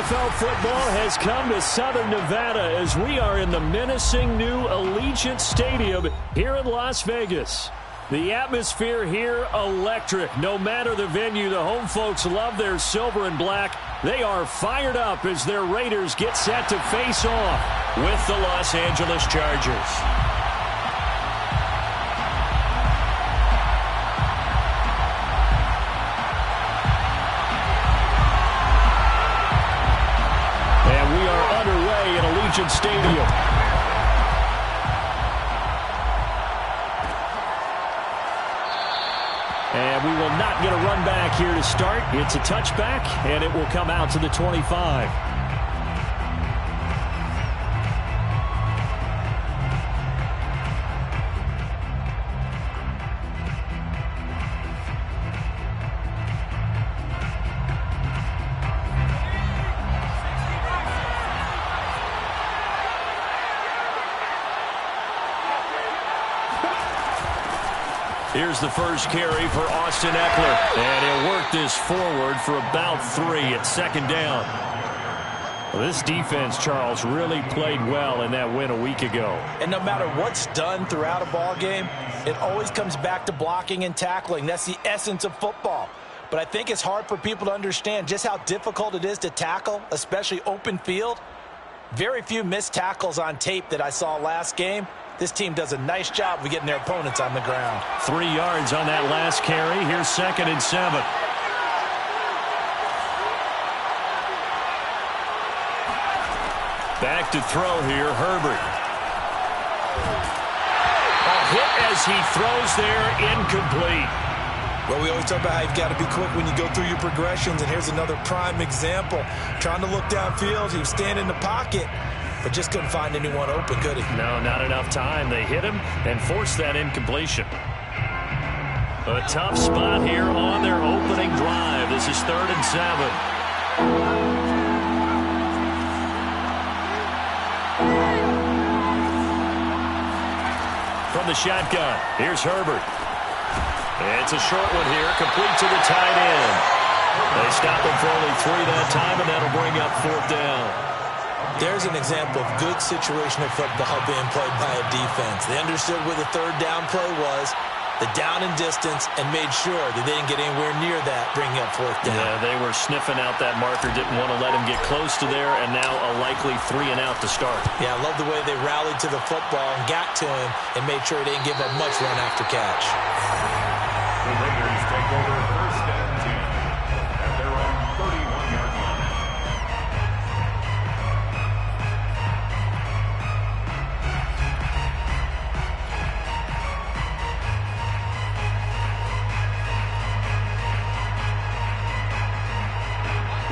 NFL football has come to Southern Nevada as we are in the menacing new Allegiant Stadium here in Las Vegas. The atmosphere here, electric. No matter the venue, the home folks love their silver and black. They are fired up as their Raiders get set to face off with the Los Angeles Chargers. Stadium. And we will not get a run back here to start. It's a touchback, and it will come out to the 25. Here's the first carry for Austin Ekeler. And he'll work this forward for about 3 at second down. Well, this defense, Charles, really played well in that win a week ago. And no matter what's done throughout a ball game, it always comes back to blocking and tackling. That's the essence of football. But I think it's hard for people to understand just how difficult it is to tackle, especially open field. Very few missed tackles on tape that I saw last game. This team does a nice job of getting their opponents on the ground. 3 yards on that last carry. Here's 2nd and 7. Back to throw here, Herbert. A hit as he throws there, incomplete. Well, we always talk about how you've got to be quick when you go through your progressions, and here's another prime example. Trying to look downfield, he was standing in the pocket, but just couldn't find anyone open, could he? No, not enough time. They hit him and forced that incompletion. A tough spot here on their opening drive. This is 3rd and 7. From the shotgun, here's Herbert. It's a short one here, complete to the tight end. They stop him for only 3 that time, and that'll bring up 4th down. There's an example of good situational football being played by a defense. They understood where the 3rd down play was, the down and distance, and made sure that they didn't get anywhere near that, bringing up 4th down. Yeah, they were sniffing out that marker, didn't want to let him get close to there, and now a likely 3 and out to start. Yeah, I love the way they rallied to the football and got to him and made sure they didn't give up much run after catch. The Raiders take over 1st and 10 at their own 31-yard line.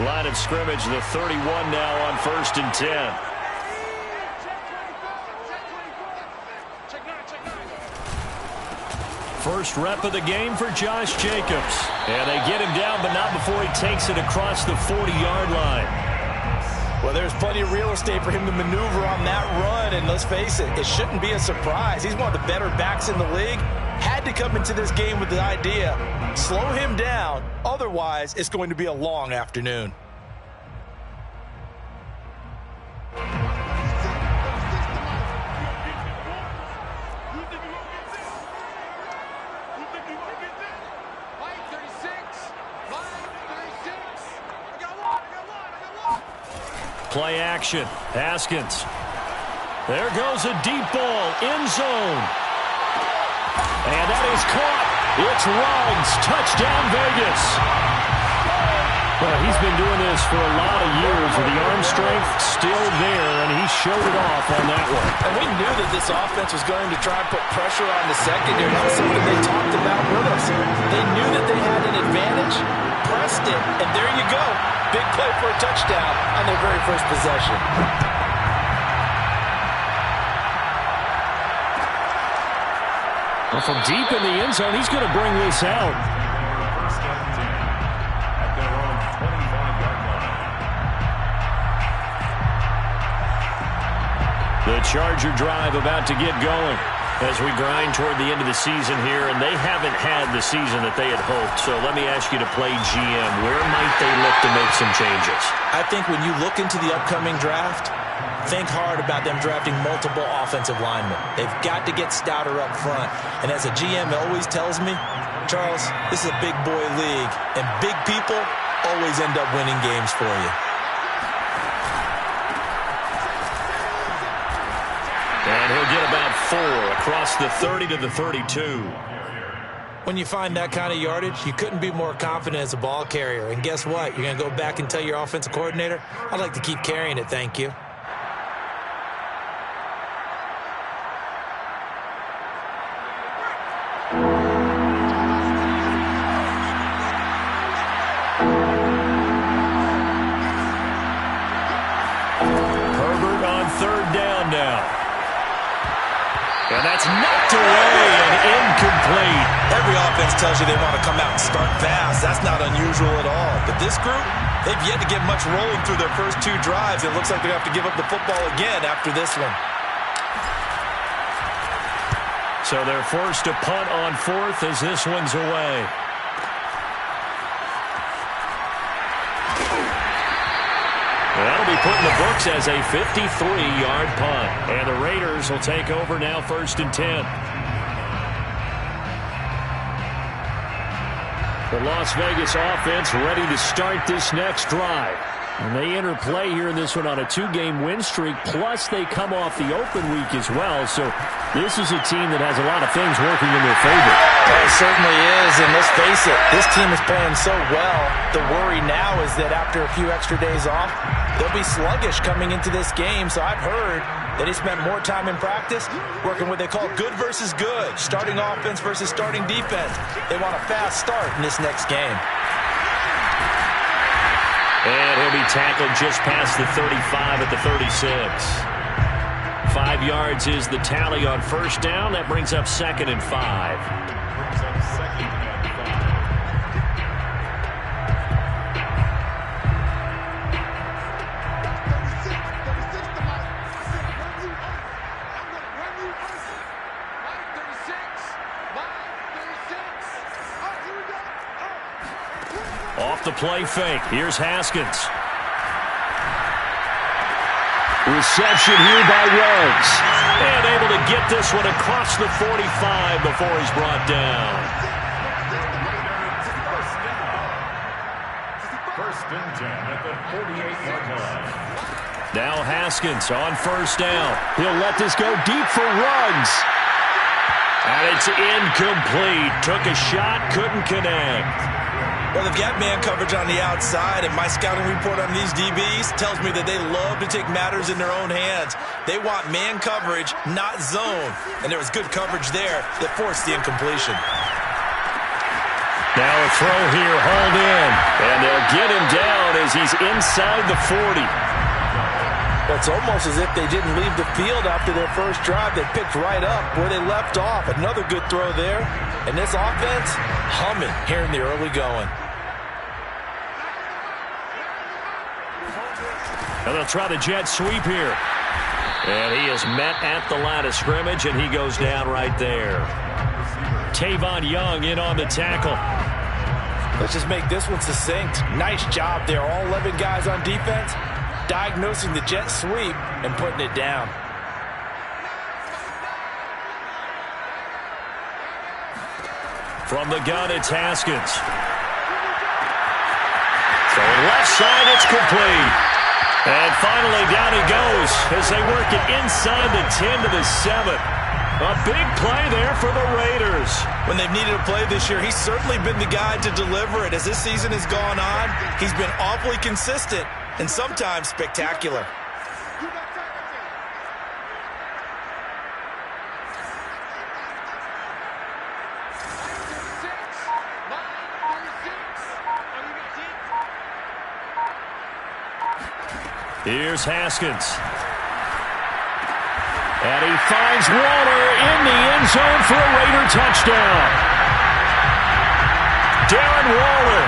Line of scrimmage, the 31 now on 1st and 10. First rep of the game for Josh Jacobs. And they get him down, but not before he takes it across the 40-yard line. Well, there's plenty of real estate for him to maneuver on that run, and let's face it, it shouldn't be a surprise. He's one of the better backs in the league. Had to come into this game with the idea, slow him down, otherwise it's going to be a long afternoon. Play action. Haskins. There goes a deep ball, end zone. And that is caught. It's Ruggs. Touchdown, Vegas. Well, he's been doing this for a lot of years with the arm strength still there, and he showed it off on that one. And we knew that this offense was going to try and put pressure on the secondary. That was something they talked about with us. They knew that they had an advantage, pressed it, and there you go. Big play for a touchdown on their very first possession. Well, from deep in the end zone, he's going to bring this out. First and 10 at their own 25-yard line. The Charger drive about to get going as we grind toward the end of the season here, and they haven't had the season that they had hoped. So let me ask you to play GM. Where might they look to make some changes? I think when you look into the upcoming draft, think hard about them drafting multiple offensive linemen. They've got to get stouter up front. And as a GM always tells me, Charles, this is a big boy league, and big people always end up winning games for you. And he'll get about 4 across the 30 to the 32. When you find that kind of yardage, you couldn't be more confident as a ball carrier. And guess what? You're going to go back and tell your offensive coordinator, I'd like to keep carrying it, thank you. Herbert on 3rd down now. And that's knocked away and incomplete. Every offense tells you they want to come out and start fast. That's not unusual at all. But this group, they've yet to get much rolling through their first 2 drives. It looks like they have to give up the football again after this one. So they're forced to punt on 4th as this one's away. That'll be put in the books as a 53-yard punt. And the Raiders will take over now 1st and 10. The Las Vegas offense ready to start this next drive. And they enter play here in this one on a 2-game win streak, plus they come off the open week as well. So this is a team that has a lot of things working in their favor. It certainly is, and let's face it, this team is playing so well. The worry now is that after a few extra days off, they'll be sluggish coming into this game. So I've heard that he spent more time in practice working what they call good versus good, starting offense versus starting defense. They want a fast start in this next game. And he'll be tackled just past the 35 at the 36. 5 yards is the tally on 1st down. That brings up 2nd and 5. Brings up 2nd and 5. Off the play fake. Here's Haskins. Reception here by Ruggs. And able to get this one across the 45 before he's brought down. First and 10 at the 48-yard line. Now Haskins on 1st down. He'll let this go deep for Ruggs. And it's incomplete. Took a shot, couldn't connect. Well, they've got man coverage on the outside, and my scouting report on these DBs tells me that they love to take matters in their own hands. They want man coverage, not zone. And there was good coverage there that forced the incompletion. Now a throw here, hauled in. And they'll get him down as he's inside the 40. It's almost as if they didn't leave the field after their first drive. They picked right up where they left off. Another good throw there. And this offense, humming here in the early going. And they'll try the jet sweep here. And he is met at the line of scrimmage, and he goes down right there. Tavon Young in on the tackle. Let's just make this one succinct. Nice job there. All 11 guys on defense diagnosing the jet sweep and putting it down. From the gun, it's Haskins. Throwing left side, it's complete. And finally, down he goes as they work it inside the 10 to the 7. A big play there for the Raiders. When they've needed a play this year, he's certainly been the guy to deliver it. As this season has gone on, he's been awfully consistent and sometimes spectacular. Here's Haskins. And he finds Waller in the end zone for a Raider touchdown. Darren Waller,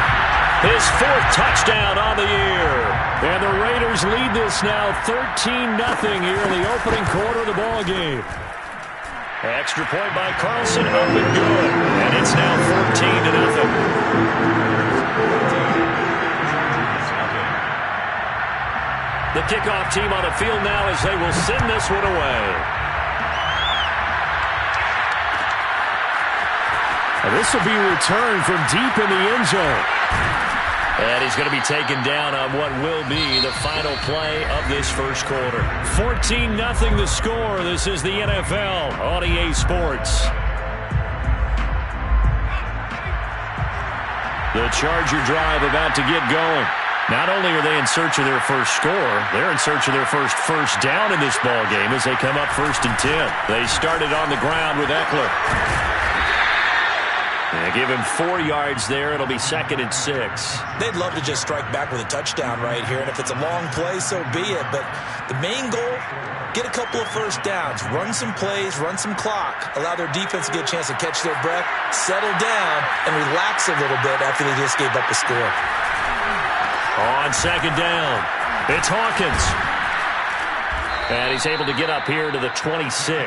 his 4th touchdown on the year. And the Raiders lead this now 13-0 here in the opening quarter of the ball game. Extra point by Carlson, up and good. And it's now 14-0. The kickoff team on the field now as they will send this one away. And this will be returned from deep in the end zone. And he's going to be taken down on what will be the final play of this first quarter. 14-0 the score. This is the NFL on EA Sports. The Charger drive about to get going. Not only are they in search of their first score, they're in search of their first down in this ball game as they come up 1st and 10. They started on the ground with Eckler. They give him 4 yards there. It'll be 2nd and 6. They'd love to just strike back with a touchdown right here, and if it's a long play, so be it. But the main goal, get a couple of first downs, run some plays, run some clock, allow their defense to get a chance to catch their breath, settle down, and relax a little bit after they just gave up a score. On 2nd down, it's Hawkins. And he's able to get up here to the 26.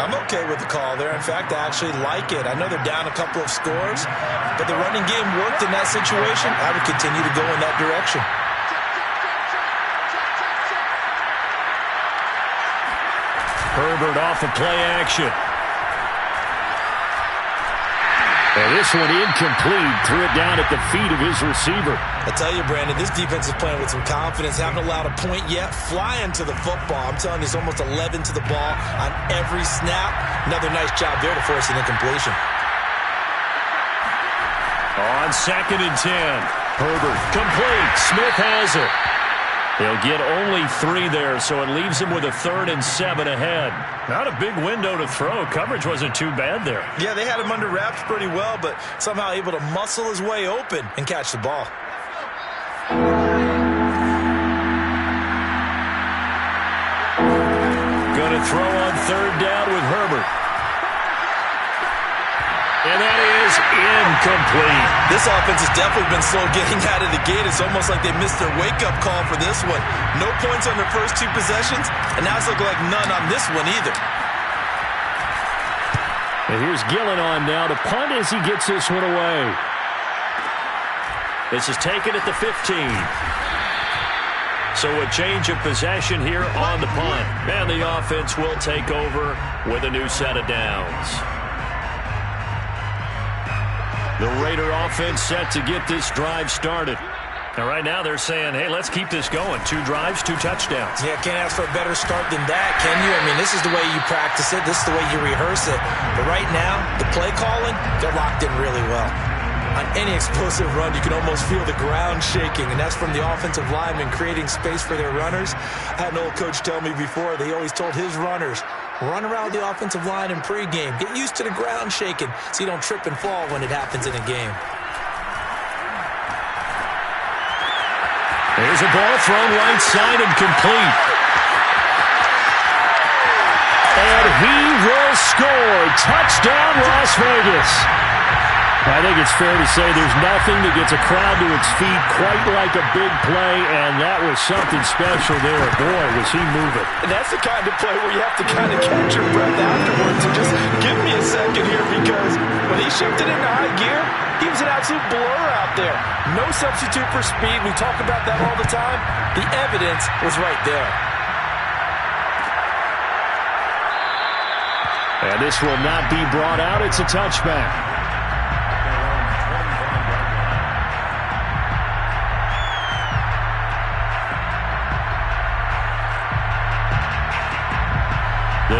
I'm okay with the call there. In fact, I actually like it. I know they're down a couple of scores, but the running game worked in that situation. I would continue to go in that direction. Herbert off of play action. And this one incomplete. Threw it down at the feet of his receiver. I tell you, Brandon, this defense is playing with some confidence. Haven't allowed a point yet. Flying to the football. I'm telling you, it's almost 11 to the ball on every snap. Another nice job there to force an incompletion. On 2nd and 10. Herbert complete. Smith has it. They'll get only 3 there, so it leaves him with a 3rd and 7 ahead. Not a big window to throw. Coverage wasn't too bad there. Yeah, they had him under wraps pretty well, but somehow able to muscle his way open and catch the ball. Going to throw on 3rd down with Herbert. And that is incomplete. This offense has definitely been slow getting out of the gate. It's almost like they missed their wake-up call for this one. No points on their first 2 possessions, and now it's looking like none on this one either. And here's Gillen on now to punt as he gets this one away. This is taken at the 15. So a change of possession here on the punt. And the offense will take over with a new set of downs. The Raider offense set to get this drive started. And right now they're saying, hey, let's keep this going. 2 drives, 2 touchdowns. Yeah, can't ask for a better start than that, can you? I mean, this is the way you practice it. This is the way you rehearse it. But right now, the play calling, they're locked in really well. On any explosive run, you can almost feel the ground shaking, and that's from the offensive linemen creating space for their runners. I had an old coach tell me before, they always told his runners, run around the offensive line in pregame. Get used to the ground shaking so you don't trip and fall when it happens in a game. There's a ball thrown right side and complete. And he will score. Touchdown, Las Vegas. I think it's fair to say there's nothing that gets a crowd to its feet quite like a big play, and that was something special there. Boy, was he moving. And that's the kind of play where you have to kind of catch your breath afterwards and just give me a second here, because when he shifted into high gear, he was an absolute blur out there. No substitute for speed. We talk about that all the time. The evidence was right there. And this will not be brought out. It's a touchback.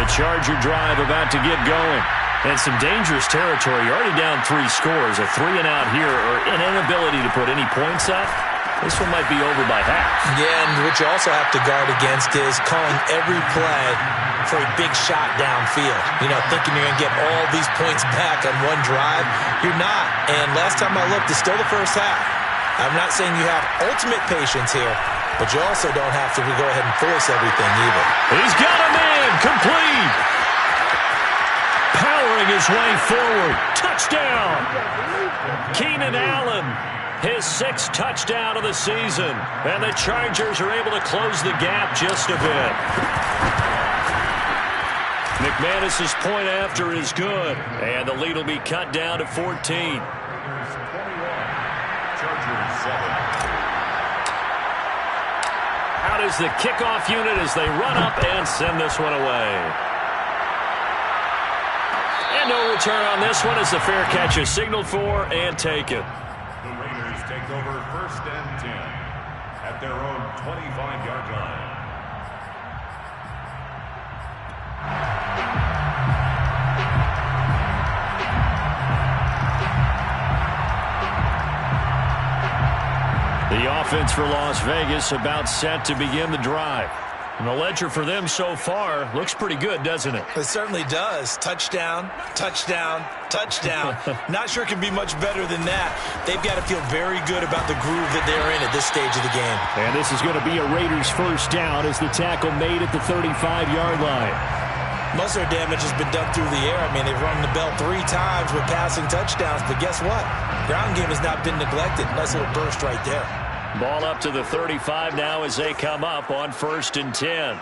The Charger drive about to get going. And some dangerous territory. You're already down 3 scores. A 3-and-out here, or an inability to put any points up. This one might be over by half. Yeah, and what you also have to guard against is calling every play for a big shot downfield. You know, thinking you're going to get all these points back on one drive. You're not. And last time I looked, it's still the first half. I'm not saying you have ultimate patience here, but you also don't have to go ahead and force everything either. He's got a man. Complete. Powering his way forward. Touchdown. Keenan Allen. His 6th touchdown of the season. And the Chargers are able to close the gap just a bit. McManus's point after is good. And the lead will be cut down to 14. Chargers 21. Chargers 7. Out is the kickoff unit as they run up and send this one away. And no return on this one as the fair catch is signaled for and taken. The Raiders take over 1st and 10 at their own 25-yard line. The offense for Las Vegas about set to begin the drive. And the ledger for them so far looks pretty good, doesn't it? It certainly does. Touchdown, touchdown, touchdown. Not sure it can be much better than that. They've got to feel very good about the groove that they're in at this stage of the game. And this is going to be a Raiders first down as the tackle made at the 35-yard line. Most of their damage has been done through the air. I mean, they've rung the bell 3 times with passing touchdowns, but guess what? Ground game has not been neglected. Nice little burst right there. Ball up to the 35 now as they come up on 1st and 10.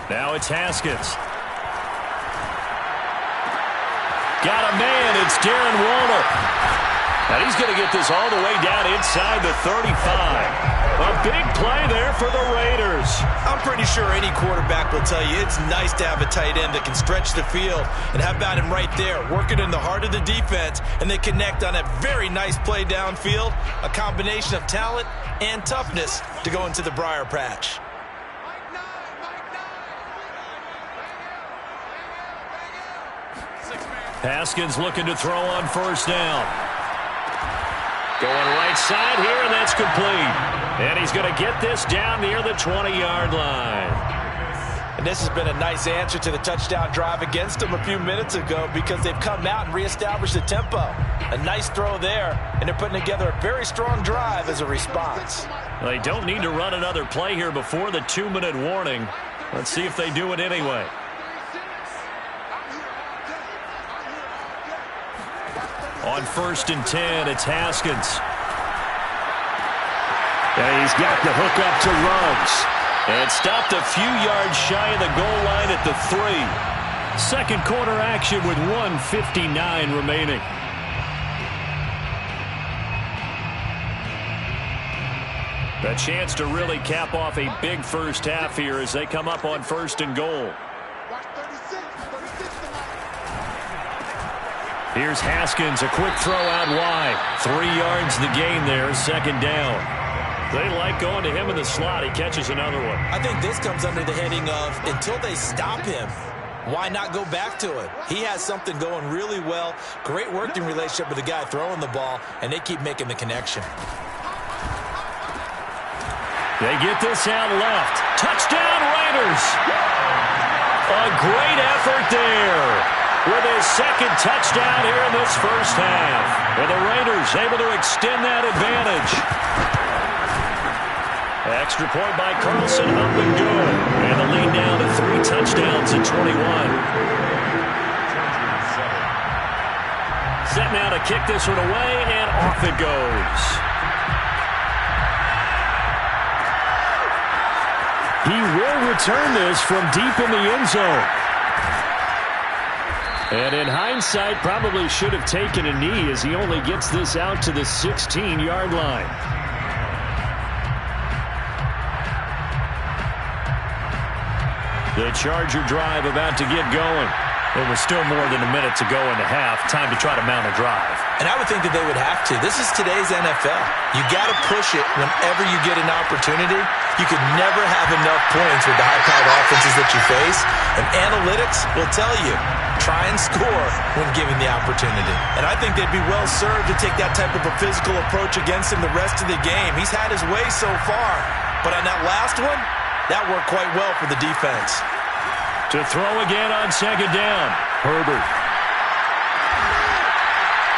Now it's Haskins. Got a man. It's Darren Waller. And he's going to get this all the way down inside the 35. A big play there for the Raiders. I'm pretty sure any quarterback will tell you it's nice to have a tight end that can stretch the field. And how about him right there, working in the heart of the defense, and they connect on a very nice play downfield. A combination of talent and toughness to go into the briar patch. Haskins looking to throw on 1st down. Going right side here, and that's complete. And he's going to get this down near the 20-yard line. And this has been a nice answer to the touchdown drive against them a few minutes ago because they've come out and reestablished the tempo. A nice throw there, and they're putting together a very strong drive as a response. They don't need to run another play here before the 2-minute warning. Let's see if they do it anyway. On 1st and 10, it's Haskins. And he's got the hook up to Ruggs. And stopped a few yards shy of the goal line at the 3. Second quarter action with 1:59 remaining. A chance to really cap off a big first half here as they come up on 1st and goal. Here's Haskins, a quick throw out wide. 3 yards the gain there, 2nd down. They like going to him in the slot. He catches another one. I think this comes under the heading of until they stop him, why not go back to it? He has something going really well. Great working relationship with the guy throwing the ball, and they keep making the connection. They get this out left. Touchdown Raiders. A great effort there. With his 2nd touchdown here in this first half. And the Raiders able to extend that advantage. Extra point by Carlson, up and good. And the lead down to 3 touchdowns at 21. Set now to kick this one away, and off it goes. He will return this from deep in the end zone. And in hindsight, probably should have taken a knee as he only gets this out to the 16-yard line. The Charger drive about to get going. It was still more than a minute to go in the half. Time to try to mount a drive. And I would think that they would have to. This is today's NFL. You got to push it whenever you get an opportunity. You could never have enough points with the high-powered offenses that you face. And analytics will tell you, try and score when given the opportunity. And I think they'd be well served to take that type of a physical approach against him the rest of the game. He's had his way so far. But on that last one, that worked quite well for the defense. To throw again on second down. Herbert.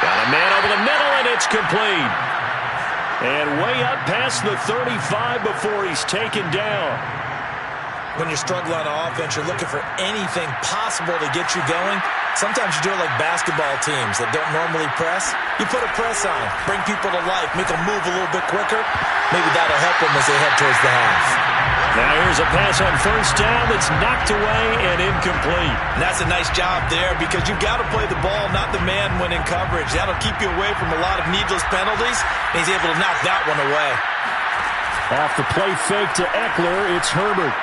Got a man over the middle, and it's complete. And way up past the 35 before he's taken down. When you're struggling on offense, you're looking for anything possible to get you going. Sometimes you do it like basketball teams that don't normally press. You put a press on, bring people to life, make them move a little bit quicker. Maybe that'll help them as they head towards the half. Now here's a pass on first down that's knocked away and incomplete. And that's a nice job there because you've got to play the ball, not the man when in coverage. That'll keep you away from a lot of needless penalties, and he's able to knock that one away. Off the play fake to Eckler, it's Herbert.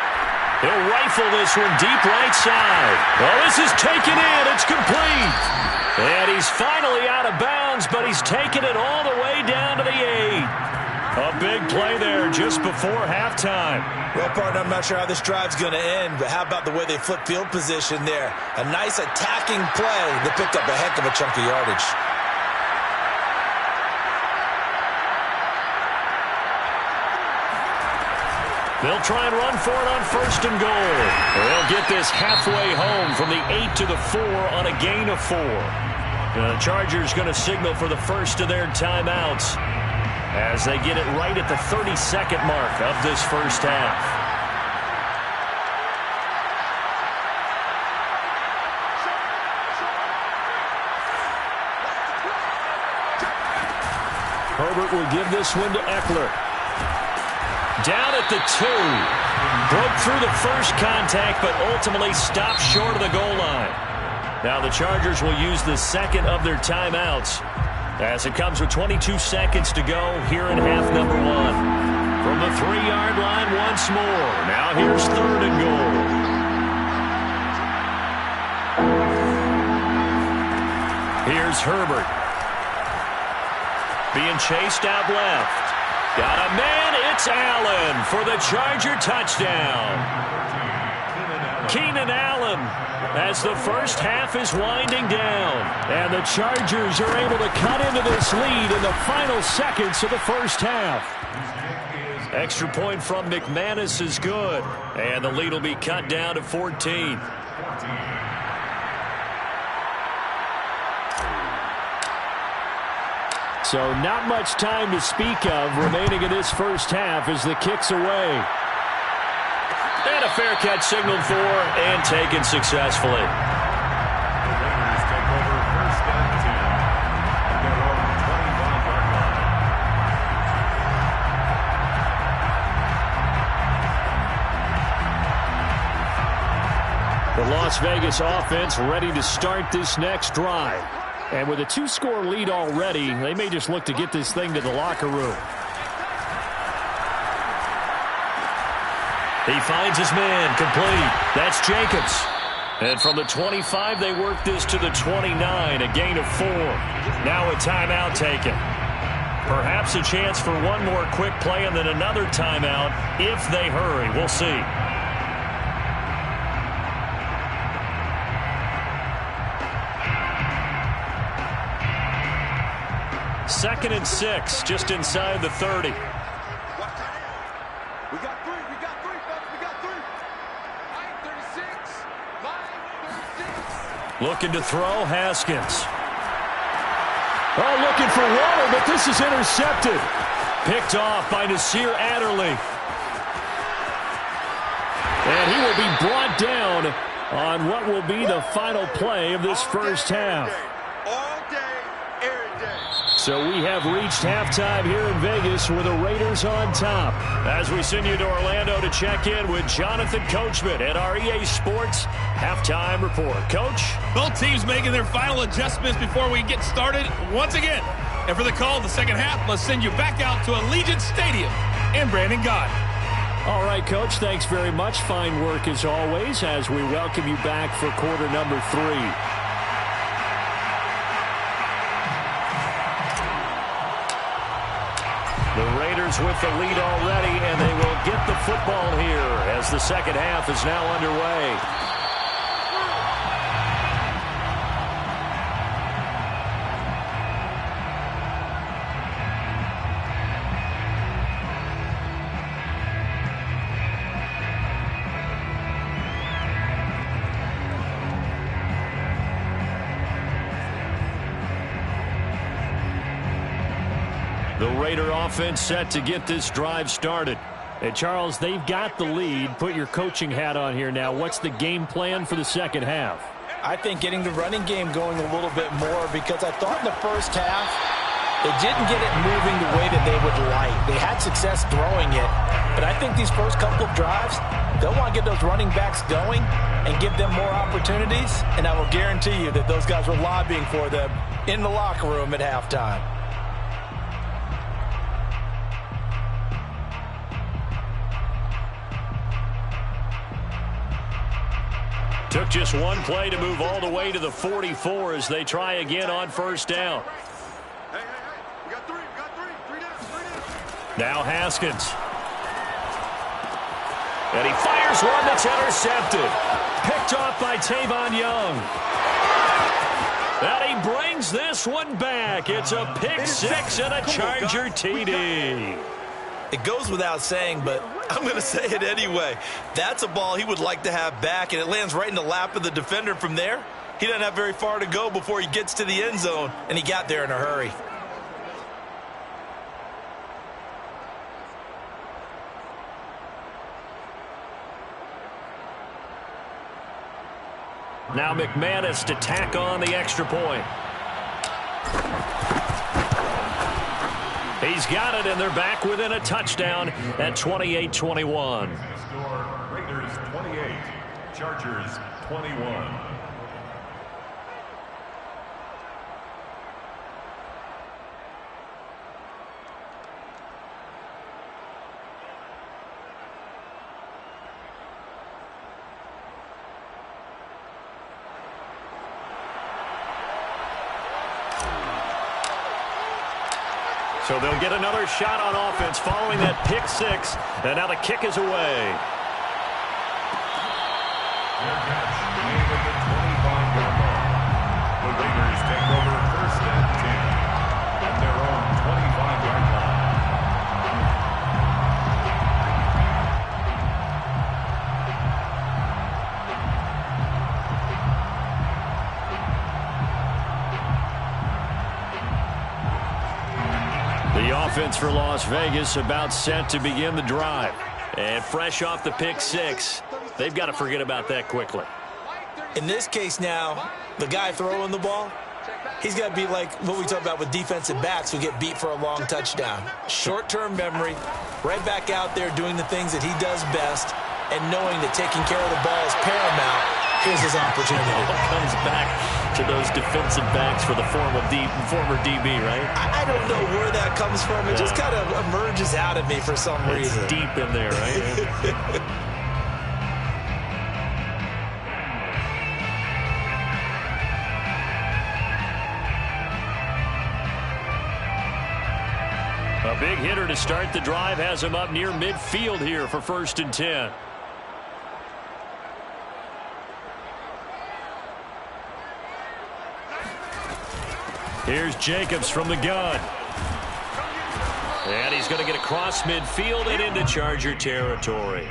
He'll rifle this one deep right side. Well, this is taken in. It's complete. And he's finally out of bounds, but he's taken it all the way down to the 8. A big play there just before halftime. Well, partner, I'm not sure how this drive's going to end, but how about the way they flip field position there? A nice attacking play that picked up a heck of a chunk of yardage. They'll try and run for it on first and goal. They'll get this halfway home from the 8 to the 4 on a gain of 4. The Chargers going to signal for the first of their timeouts as they get it right at the 32nd mark of this first half. Herbert will give this one to Eckler. Down at the 2. Broke through the first contact, but ultimately stopped short of the goal line. Now the Chargers will use the second of their timeouts as it comes with 22 seconds to go here in half number 1. From the 3-yard line once more. Now here's third and goal. Here's Herbert. Being chased out left. Got a man, it's Allen for the Charger touchdown. Keenan Allen as the first half is winding down. And the Chargers are able to cut into this lead in the final seconds of the first half. Extra point from McManus is good. And the lead will be cut down to 14. So not much time to speak of remaining in this first half as the kick's away. And a fair catch signaled for and taken successfully. The Raiders take over first and 10 at their own 25-yard line. The Las Vegas offense ready to start this next drive. And with a 2-score lead already, they may just look to get this thing to the locker room. He finds his man, complete. That's Jacobs. And from the 25, they work this to the 29, a gain of 4. Now a timeout taken. Perhaps a chance for one more quick play and then another timeout if they hurry. We'll see. Second and 6, just inside the 30. We got 3, folks, we got 3. Line 36. Looking to throw, Haskins. Oh, looking for Waller, but this is intercepted. Picked off by Nasir Adderley. And he will be brought down on what will be the final play of this first half. All day, every day. So we have reached halftime here in Vegas with the Raiders on top. As we send you to Orlando to check in with Jonathan Coachman at our EA Sports Halftime Report. Coach? Both teams making their final adjustments before we get started once again. And for the call of the second half, let's send you back out to Allegiant Stadium in Brandon Gaudin. All right, Coach, thanks very much. Fine work as always as we welcome you back for quarter number 3. The Raiders with the lead already, and they will get the football here as the second half is now underway. The Raider offense set to get this drive started. And Charles, they've got the lead. Put your coaching hat on here now. What's the game plan for the second half? I think getting the running game going a little bit more, because I thought in the first half they didn't get it moving the way that they would like. They had success throwing it, but I think these first couple of drives, they'll want to get those running backs going and give them more opportunities, and I will guarantee you that those guys were lobbying for them in the locker room at halftime. Took just one play to move all the way to the 44 as they try again on first down. Hey, we got three down. Now Haskins. And he fires one that's intercepted. Picked off by Tavon Young. And he brings this one back. It's a pick six and a Charger TD. It goes without saying, but I'm going to say it anyway. That's a ball he would like to have back, and it lands right in the lap of the defender from there. He doesn't have very far to go before he gets to the end zone, and he got there in a hurry. Now McManus to tack on the extra point. He's got it, and they're back within a touchdown at 28-21. Raiders 28, Chargers 21. So they'll get another shot on offense following that pick six. And now the kick is away. Their catch made at the 25-yard line. The Raiders take over first and 10 at their own 25-yard line. The offense for Las Vegas about set to begin the drive. And fresh off the pick six, they've got to forget about that quickly. In this case now, the guy throwing the ball, he's got to be like what we talk about with defensive backs who get beat for a long touchdown. Short-term memory, right back out there doing the things that he does best, and knowing that taking care of the ball is paramount. Here's his opportunity. It comes back to those defensive backs for the former DB, right? I don't know where that comes from. It just kind of emerges out of me for some reason. It's deep in there, right? A big hitter to start the drive has him up near midfield here for first and 10. Here's Jacobs from the gun. And he's going to get across midfield and into Charger territory.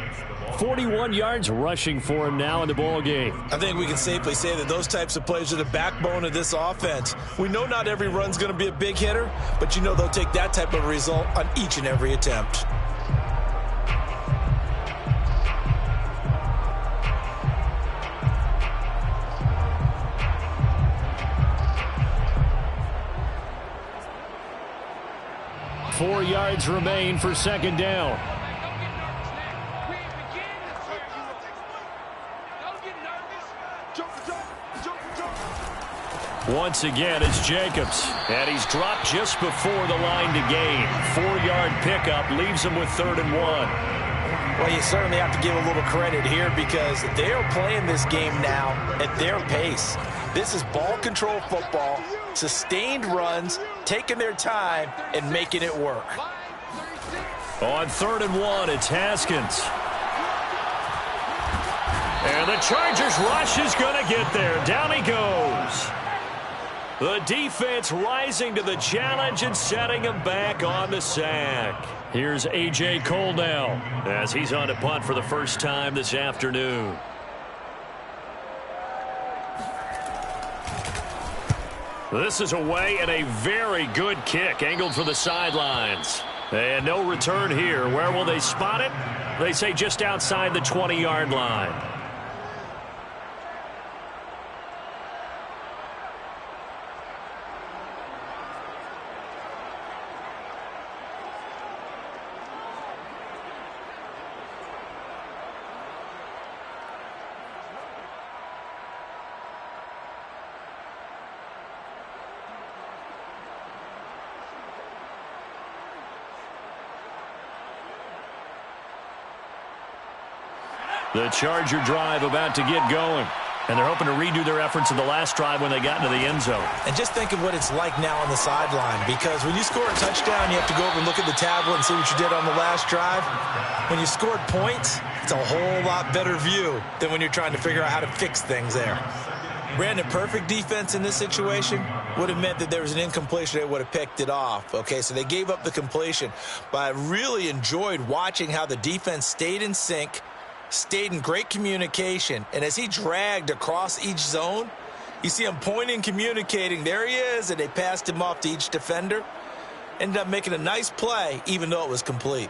41 yards rushing for him now in the ball game. I think we can safely say that those types of plays are the backbone of this offense. We know not every run's going to be a big hitter, but you know they'll take that type of result on each and every attempt. Four yards remain for second down. Once again, it's Jacobs. And he's dropped just before the line to gain. 4-yard pickup leaves him with 3rd and 1. Well, you certainly have to give a little credit here because they are playing this game now at their pace. This is ball control football, sustained runs, taking their time, and making it work. On 3rd and 1, it's Haskins. And the Chargers rush is going to get there. Down he goes. The defense rising to the challenge and setting him back on the sack. Here's A.J. Cole now as he's on to punt for the first time this afternoon. This is away and a very good kick angled for the sidelines. And no return here. Where will they spot it? They say just outside the 20-yard line. The Charger drive about to get going. And they're hoping to redo their efforts in the last drive when they got into the end zone. And just think of what it's like now on the sideline. Because when you score a touchdown, you have to go over and look at the tablet and see what you did on the last drive. When you scored points, it's a whole lot better view than when you're trying to figure out how to fix things there. Brandon, perfect defense in this situation would have meant that there was an incompletion. They would have picked it off. Okay, so they gave up the completion. But I really enjoyed watching how the defense stayed in sync, stayed in great communication, and as he dragged across each zone, you see him pointing, communicating. There he is, and they passed him off to each defender. Ended up making a nice play, even though it was complete.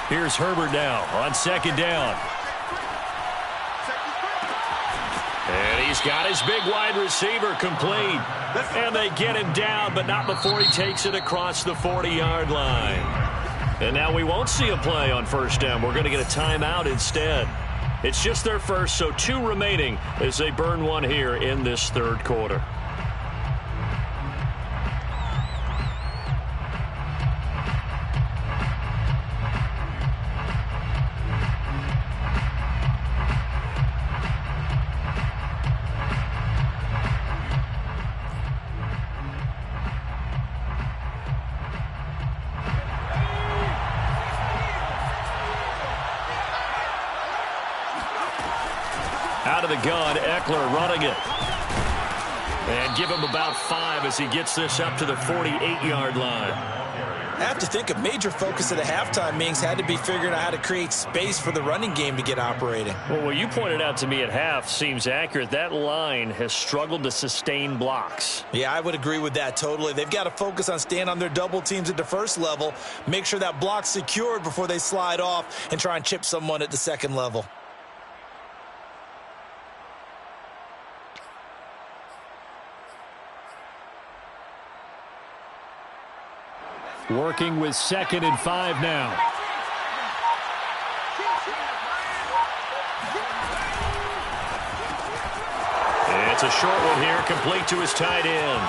Here's Herbert now on 2nd down. And he's got his big wide receiver complete. And they get him down, but not before he takes it across the 40-yard line. And now we won't see a play on 1st down. We're going to get a timeout instead. It's just their first, so 2 remaining as they burn one here in this 3rd quarter. Out of the gun, Eckler running it. And give him about 5 as he gets this up to the 48-yard line. I have to think a major focus of the halftime meetings had to be figuring out how to create space for the running game to get operating. Well, what you pointed out to me at half seems accurate. That line has struggled to sustain blocks. Yeah, I would agree with that totally. They've got to focus on staying on their double teams at the first level, make sure that block's secured before they slide off and try and chip someone at the second level. Working with 2nd and 5 now. It's a short one here, complete to his tight end.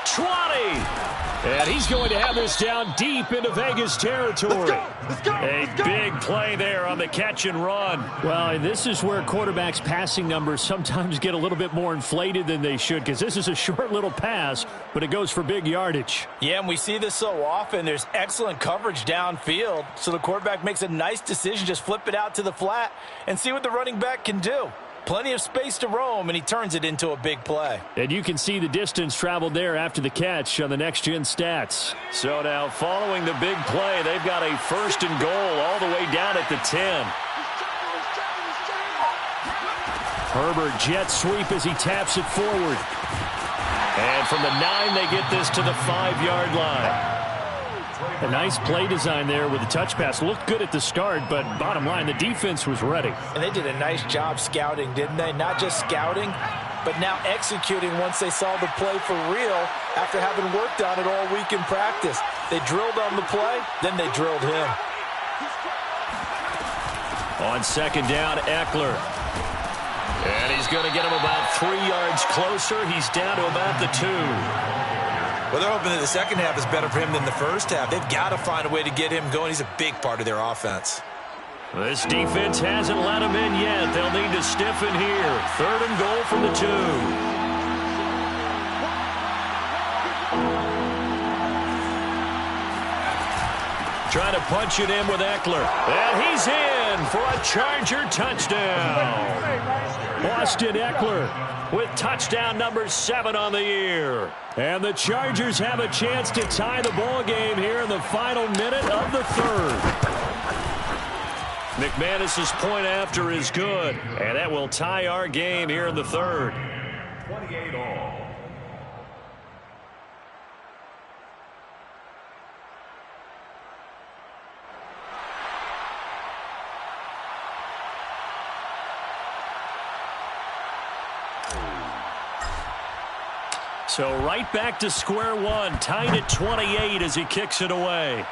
20! And he's going to have this down deep into Vegas territory. Let's go. A big play there on the catch and run. Well, this is where quarterbacks' passing numbers sometimes get a little bit more inflated than they should, because this is a short little pass, but it goes for big yardage. Yeah, and we see this so often. There's excellent coverage downfield, so the quarterback makes a nice decision, just flip it out to the flat and see what the running back can do. Plenty of space to roam, and he turns it into a big play. And you can see the distance traveled there after the catch on the next-gen stats. So now, following the big play, they've got a 1st and goal all the way down at the 10. Herbert jet sweep as he taps it forward. And from the 9, they get this to the 5-yard line. A nice play design there with the touch pass. Looked good at the start, but bottom line, the defense was ready. And they did a nice job scouting, didn't they? Not just scouting, but now executing once they saw the play for real after having worked on it all week in practice. They drilled on the play, then they drilled him. On second down, Eckler. And he's going to get him about 3 yards closer. He's down to about the 2. Well, they're hoping that the second half is better for him than the first half. They've got to find a way to get him going. He's a big part of their offense. This defense hasn't let him in yet. They'll need to stiffen here. 3rd and goal from the 2. Trying to punch it in with Eckler. And he's in for a Charger touchdown. Austin Eckler with touchdown number 7 on the year. And the Chargers have a chance to tie the ball game here in the final minute of the 3rd. McManus's point after is good, and that will tie our game here in the 3rd. 28 all. So right back to square one, tied at 28 as he kicks it away.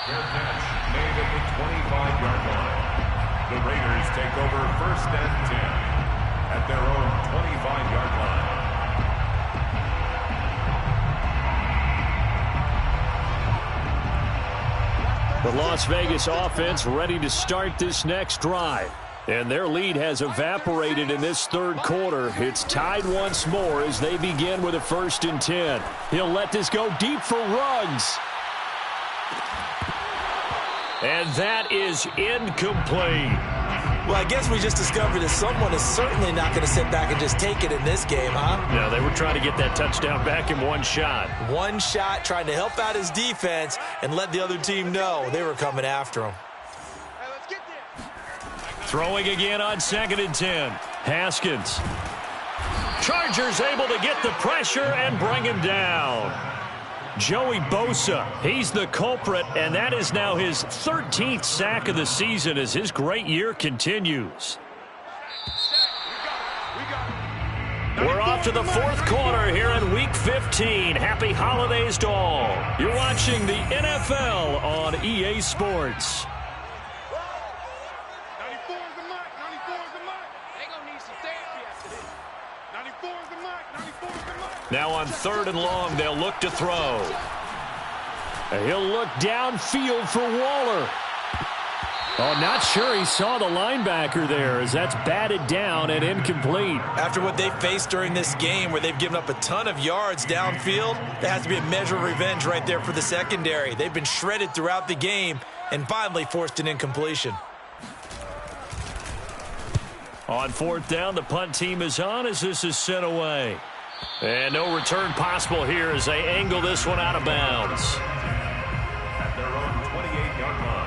Their catch made at the 25-yard line. The Raiders take over 1st and 10 at their own 25-yard line. The Las Vegas offense ready to start this next drive. And their lead has evaporated in this 3rd quarter. It's tied once more as they begin with a 1st and 10. He'll let this go deep for Ruggs. And that is incomplete. Well, I guess we just discovered that someone is certainly not going to sit back and just take it in this game, huh? No, they were trying to get that touchdown back in one shot. One shot, trying to help out his defense and let the other team know they were coming after him. Throwing again on 2nd and 10. Haskins. Chargers able to get the pressure and bring him down. Joey Bosa, he's the culprit, and that is now his 13th sack of the season as his great year continues. We're off to the 4th quarter here in Week 15. Happy holidays to all. You're watching the NFL on EA Sports. Now on 3rd and long, they'll look to throw. He'll look downfield for Waller. Oh, not sure he saw the linebacker there as that's batted down and incomplete. After what they faced during this game where they've given up a ton of yards downfield, there has to be a measure of revenge right there for the secondary. They've been shredded throughout the game and finally forced an incompletion. On 4th down, the punt team is on as this is sent away. And no return possible here as they angle this one out of bounds. At their own 28-yard line.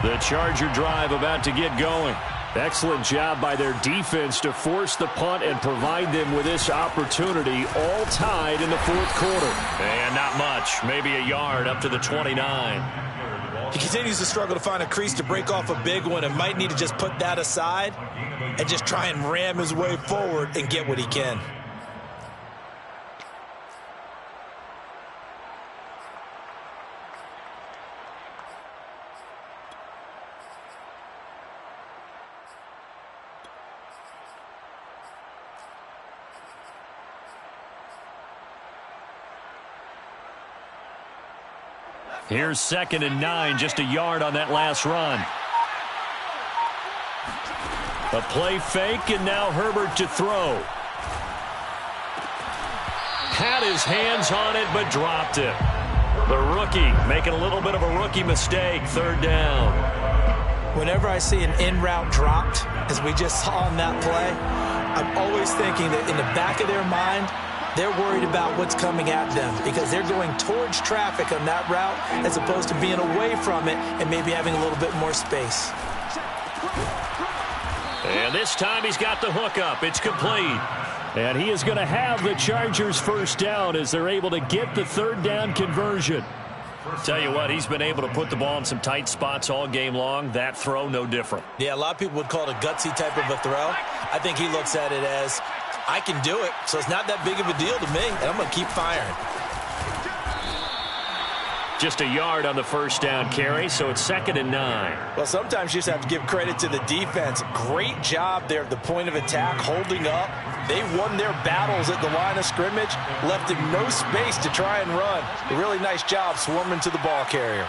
The Charger drive about to get going. Excellent job by their defense to force the punt and provide them with this opportunity, all tied in the 4th quarter. And not much, maybe a yard up to the 29. He continues to struggle to find a crease to break off a big one and might need to just put that aside and just try and ram his way forward and get what he can. Here's 2nd and 9, just a yard on that last run. A play fake, and now Herbert to throw. Had his hands on it, but dropped it. The rookie making a little bit of a rookie mistake, 3rd down. Whenever I see an in-route dropped, as we just saw on that play, I'm always thinking that in the back of their mind, they're worried about what's coming at them because they're going towards traffic on that route as opposed to being away from it and maybe having a little bit more space. And this time he's got the hook up. It's complete. And he is going to have the Chargers first down as they're able to get the third down conversion. Tell you what, he's been able to put the ball in some tight spots all game long. That throw, no different. Yeah, a lot of people would call it a gutsy type of a throw. I think he looks at it as, I can do it, so it's not that big of a deal to me, and I'm going to keep firing. Just a yard on the first down carry, so it's 2nd and 9. Well, sometimes you just have to give credit to the defense. Great job there at the point of attack, holding up. They won their battles at the line of scrimmage, left him no space to try and run. A really nice job swarming to the ball carrier.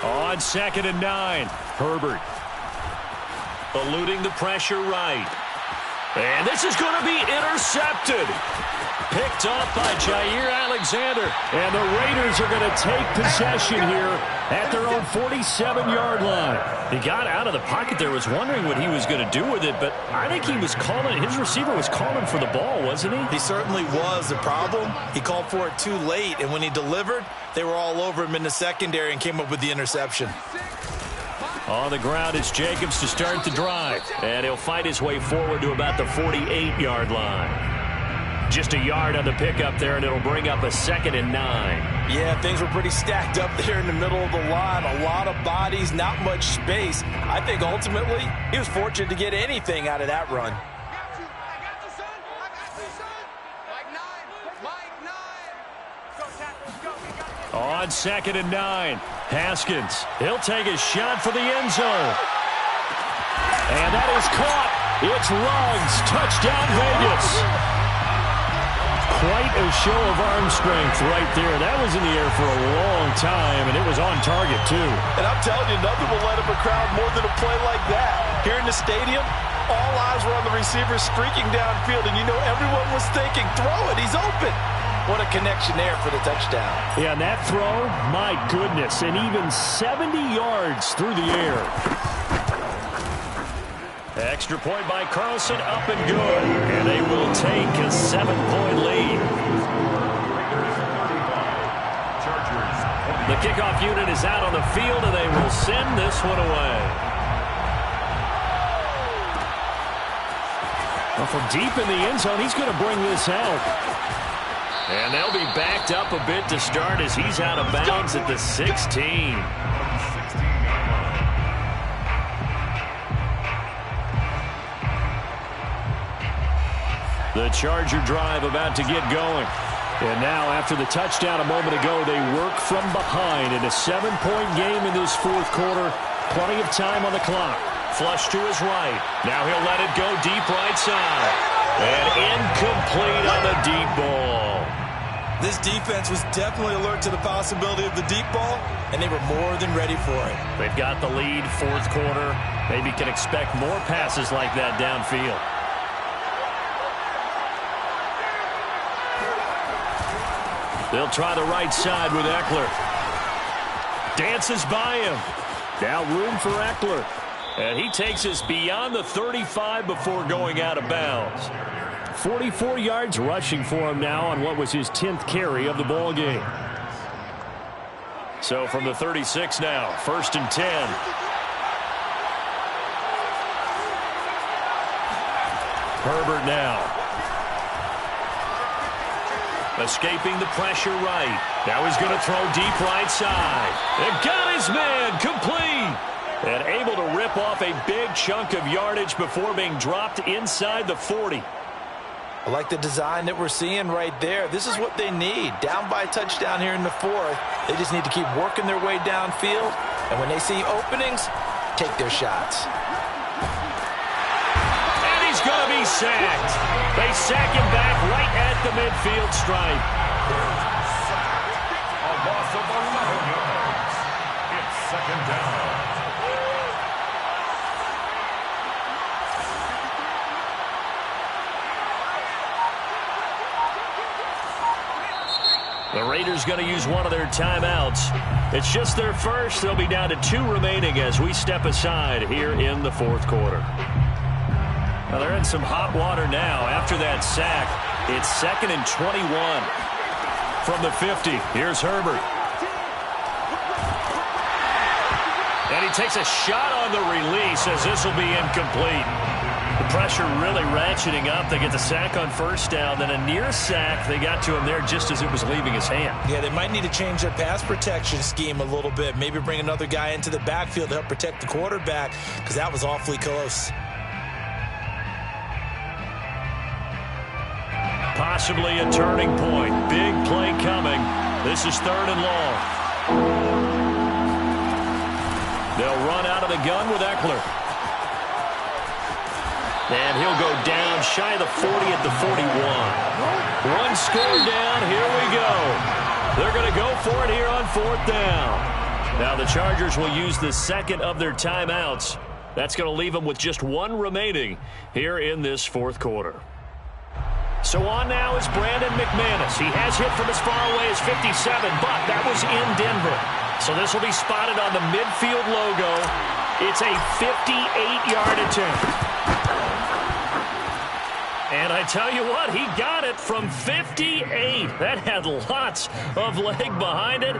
On 2nd and 9, Herbert eluding the pressure right. And this is going to be intercepted. Picked off by Jair Alexander. And the Raiders are going to take possession here at their own 47-yard line. He got out of the pocket there, was wondering what he was going to do with it, but I think he was calling, his receiver was calling for the ball, wasn't he? He certainly was. The problem, he called for it too late, and when he delivered, they were all over him in the secondary and came up with the interception. On the ground, it's Jacobs to start the drive. And he'll fight his way forward to about the 48-yard line. Just a yard on the pickup there, and it'll bring up a 2nd and 9. Yeah, things were pretty stacked up there in the middle of the line. A lot of bodies, not much space. I think ultimately he was fortunate to get anything out of that run. On 2nd and 9, Haskins. He'll take a shot for the end zone. And that is caught. It's Ruggs. Touchdown, Vegas. Quite a show of arm strength right there. That was in the air for a long time, and it was on target, too. And I'm telling you, nothing will let up a crowd more than a play like that. Here in the stadium, all eyes were on the receiver streaking downfield, and you know everyone was thinking, throw it, he's open. What a connection there for the touchdown. Yeah, and that throw, my goodness, and even 70 yards through the air. Extra point by Carlson, up and good. And they will take a 7-point lead. The kickoff unit is out on the field, and they will send this one away. Well, from deep in the end zone, he's going to bring this out. And they'll be backed up a bit to start as he's out of bounds at the 16. The Charger drive about to get going. And now, after the touchdown a moment ago, they work from behind in a 7-point game in this fourth quarter. Plenty of time on the clock. Flush to his right. Now he'll let it go deep right side. And incomplete on the deep ball. This defense was definitely alert to the possibility of the deep ball, and they were more than ready for it. They've got the lead, fourth quarter. Maybe can expect more passes like that downfield. They'll try the right side with Eckler. Dances by him. Now room for Eckler. And he takes us beyond the 35 before going out of bounds. 44 yards rushing for him now on what was his 10th carry of the ball game. So from the 36 now, 1st and 10. Herbert now. Escaping the pressure right. Now he's going to throw deep right side. And got his man complete. And able to rip off a big chunk of yardage before being dropped inside the 40. I like the design that we're seeing right there. This is what they need. Down by a touchdown here in the fourth. They just need to keep working their way downfield. And when they see openings, take their shots. And he's going to be sacked. They sack him back right at the midfield stripe. A loss of 11 yards. It's 2nd down. The Raiders going to use one of their timeouts. It's just their first. They'll be down to 2 remaining as we step aside here in the fourth quarter. Now they're in some hot water now after that sack. It's 2nd and 21 from the 50. Here's Herbert. And he takes a shot on the release as this will be incomplete. The pressure really ratcheting up. They get the sack on first down, then a near sack. They got to him there just as it was leaving his hand. Yeah, they might need to change their pass protection scheme a little bit. Maybe bring another guy into the backfield to help protect the quarterback, because that was awfully close. Possibly a turning point. Big play coming. This is 3rd and long. They'll run out of the gun with Eckler. And he'll go down shy of the 40 at the 41. One score down. Here we go. They're going to go for it here on 4th down. Now the Chargers will use the second of their timeouts. That's going to leave them with just one remaining here in this 4th quarter. So on now is Brandon McManus. He has hit from as far away as 57, but that was in Denver. So this will be spotted on the midfield logo. It's a 58-yard attempt. And I tell you what, he got it from 58. That had lots of leg behind it.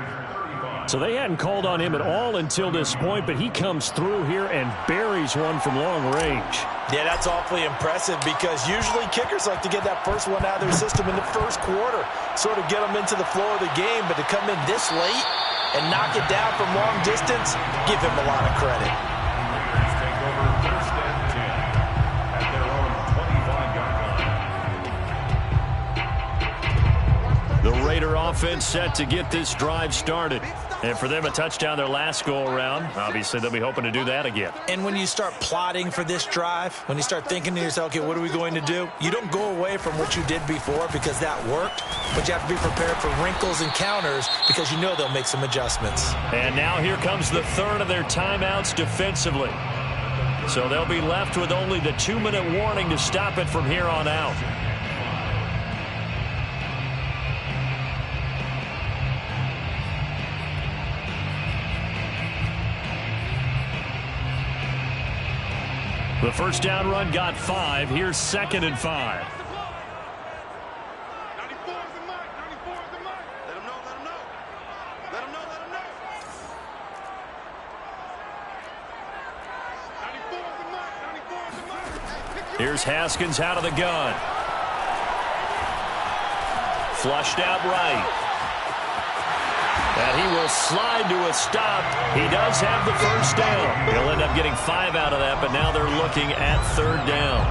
So they hadn't called on him at all until this point, but he comes through here and buries one from long range. Yeah, that's awfully impressive, because usually kickers like to get that first one out of their system in the first quarter, sort of get them into the flow of the game, but to come in this late and knock it down from long distance, give him a lot of credit. Raiders take over 1st and 10 at their own 25-yard line. The Raider offense set to get this drive started. And for them, a touchdown their last go-around. Obviously, they'll be hoping to do that again. And when you start plotting for this drive, when you start thinking to yourself, okay, what are we going to do? You don't go away from what you did before because that worked, but you have to be prepared for wrinkles and counters because you know they'll make some adjustments. And now here comes the 3rd of their timeouts defensively. So they'll be left with only the 2-minute warning to stop it from here on out. The first down run got 5. Here's 2nd and 5. 94 is the mark. 94 is the mark. Let him know. Let him know. Let him know. Let him know. 94 is the mark. 94 is the mark. Here's Haskins out of the gun. Flushed out right. And he will slide to a stop. He does have the first down. He'll end up getting 5 out of that, but now they're looking at 3rd down.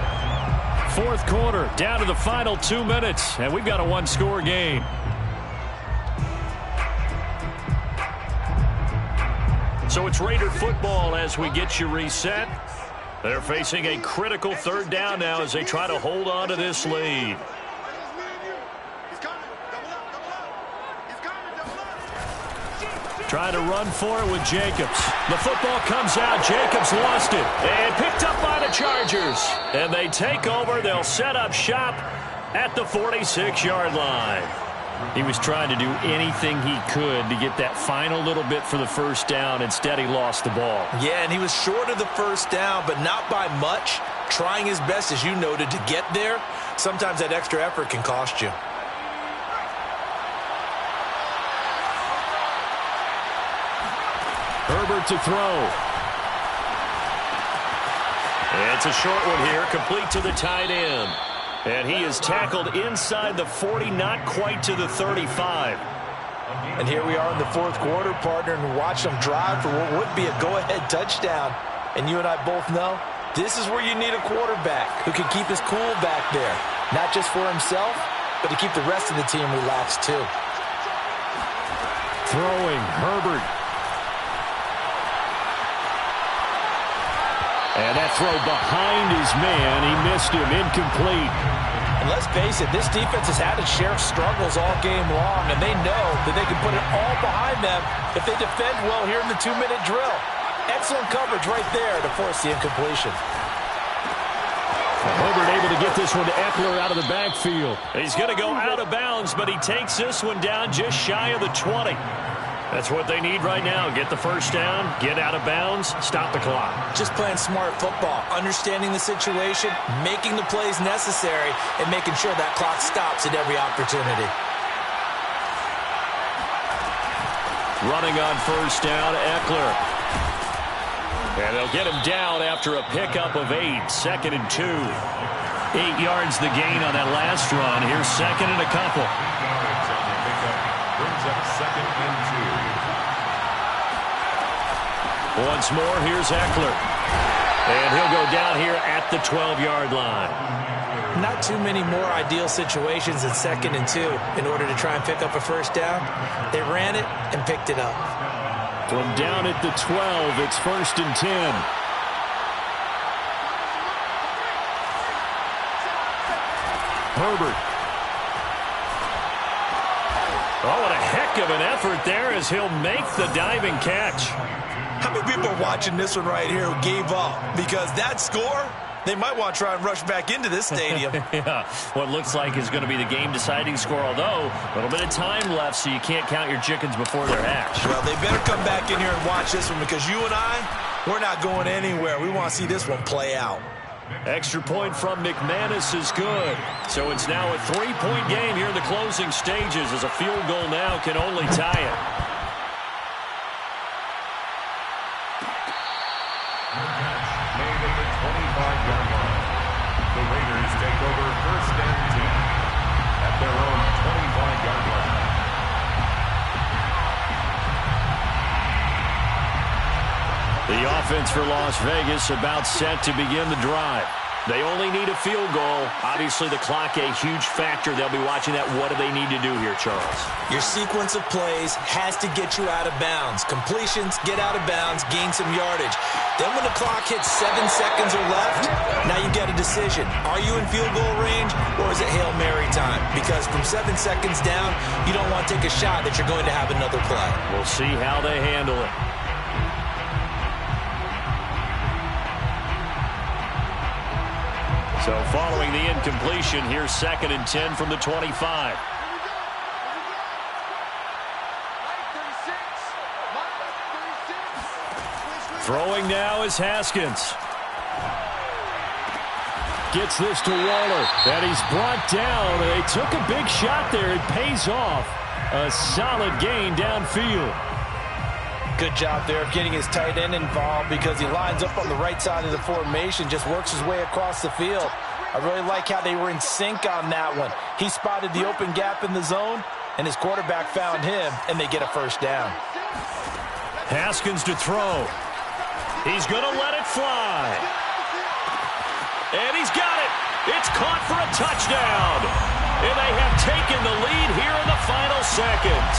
4th quarter, down to the final 2 minutes, and we've got a 1-score game. So it's Raider football as we get you reset. They're facing a critical 3rd down now as they try to hold on to this lead. Trying to run for it with Jacobs. The football comes out. Jacobs lost it. And picked up by the Chargers. And they take over. They'll set up shop at the 46-yard line. He was trying to do anything he could to get that final little bit for the first down. Instead, he lost the ball. Yeah, and he was short of the first down, but not by much. Trying his best, as you noted, to get there. Sometimes that extra effort can cost you. Herbert to throw. It's a short one here, complete to the tight end. And he is tackled inside the 40, not quite to the 35. And here we are in the 4th quarter, partner, and watch them drive for what would be a go-ahead touchdown. And you and I both know this is where you need a quarterback who can keep his cool back there. Not just for himself, but to keep the rest of the team relaxed too. Throwing, Herbert. And that throw behind his man. He missed him. Incomplete. And let's face it, this defense has had its share of struggles all game long, and they know that they can put it all behind them if they defend well here in the 2-minute drill. Excellent coverage right there to force the incompletion. Herbert able to get this one to Eckler out of the backfield. He's going to go out of bounds, but he takes this one down just shy of the 20. That's what they need right now. Get the first down, get out of bounds, stop the clock. Just playing smart football, understanding the situation, making the plays necessary, and making sure that clock stops at every opportunity. Running on first down, Eckler. And they'll get him down after a pickup of 8, 2nd and 2. 8 yards the gain on that last run. Here's 2nd and a couple. Brings up 2nd and 2. Once more, here's Eckler. And he'll go down here at the 12-yard line. Not too many more ideal situations in 2nd and 2 in order to try and pick up a first down. They ran it and picked it up. From down at the 12, it's 1st and 10. Herbert. Oh, what a heck of an effort there as he'll make the diving catch. How many people are watching this one right here who gave up? Because that score, they might want to try and rush back into this stadium. Yeah, what looks like is going to be the game-deciding score, although a little bit of time left, so you can't count your chickens before they're hatched. Well, they better come back in here and watch this one because you and I, we're not going anywhere. We want to see this one play out. Extra point from McManus is good. So it's now a 3-point game here in the closing stages as a field goal now can only tie it. Made at the 25-yard line. The Raiders take over 1st and 10 at their own 25-yard line. The offense for Las Vegas about set to begin the drive. They only need a field goal. Obviously, the clock a huge factor. They'll be watching that. What do they need to do here, Charles? Your sequence of plays has to get you out of bounds. Completions, get out of bounds, gain some yardage. Then when the clock hits 7 seconds or left, now you get a decision. Are you in field goal range or is it Hail Mary time? Because from 7 seconds down, you don't want to take a shot that you're going to have another play. We'll see how they handle it. So following the incompletion, here's 2nd and 10 from the 25. Throwing now is Haskins. Gets this to Waller. And he's brought down. They took a big shot there. It pays off. A solid gain downfield. Good job there of getting his tight end involved because he lines up on the right side of the formation, just works his way across the field. I really like how they were in sync on that one. He spotted the open gap in the zone, and his quarterback found him, and they get a first down. Haskins to throw. He's going to let it fly. And he's got it. It's caught for a touchdown. And they have taken the lead here in the final seconds.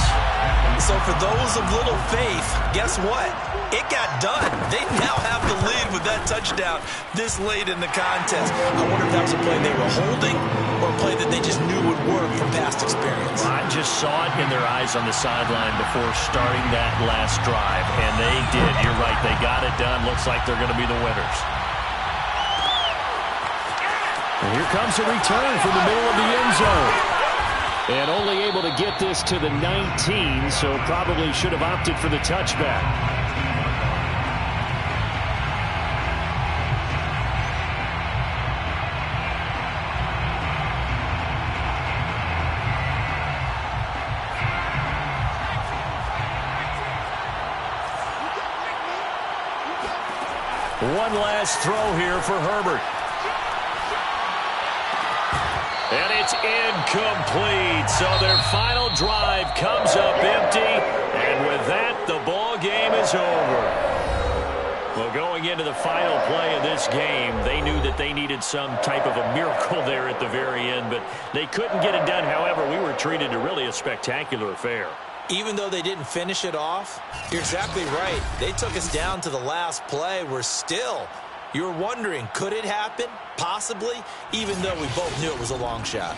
So for those of little faith, guess what? It got done. They now have the lead with that touchdown this late in the contest. I wonder if that was a play they were holding or a play that they just knew would work from past experience. I just saw it in their eyes on the sideline before starting that last drive, and they did. You're right. They got it done. Looks like they're going to be the winners. And here comes a return from the middle of the end zone. And only able to get this to the 19, so probably should have opted for the touchback. One last throw here for Herbert. And it's incomplete. So their final drive comes up empty. And with that, the ball game is over. Well, going into the final play of this game, they knew that they needed some type of a miracle there at the very end, but they couldn't get it done. However, we were treated to really a spectacular affair. Even though they didn't finish it off, you're exactly right. They took us down to the last play. We're still... You were wondering, could it happen? Possibly, even though we both knew it was a long shot.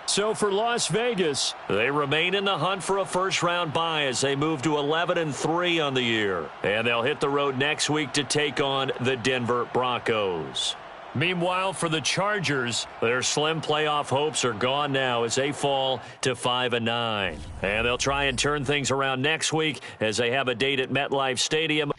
So for Las Vegas, they remain in the hunt for a first-round bye as they move to 11-3 on the year. And they'll hit the road next week to take on the Denver Broncos. Meanwhile, for the Chargers, their slim playoff hopes are gone now as they fall to 5-9. And they'll try and turn things around next week as they have a date at MetLife Stadium.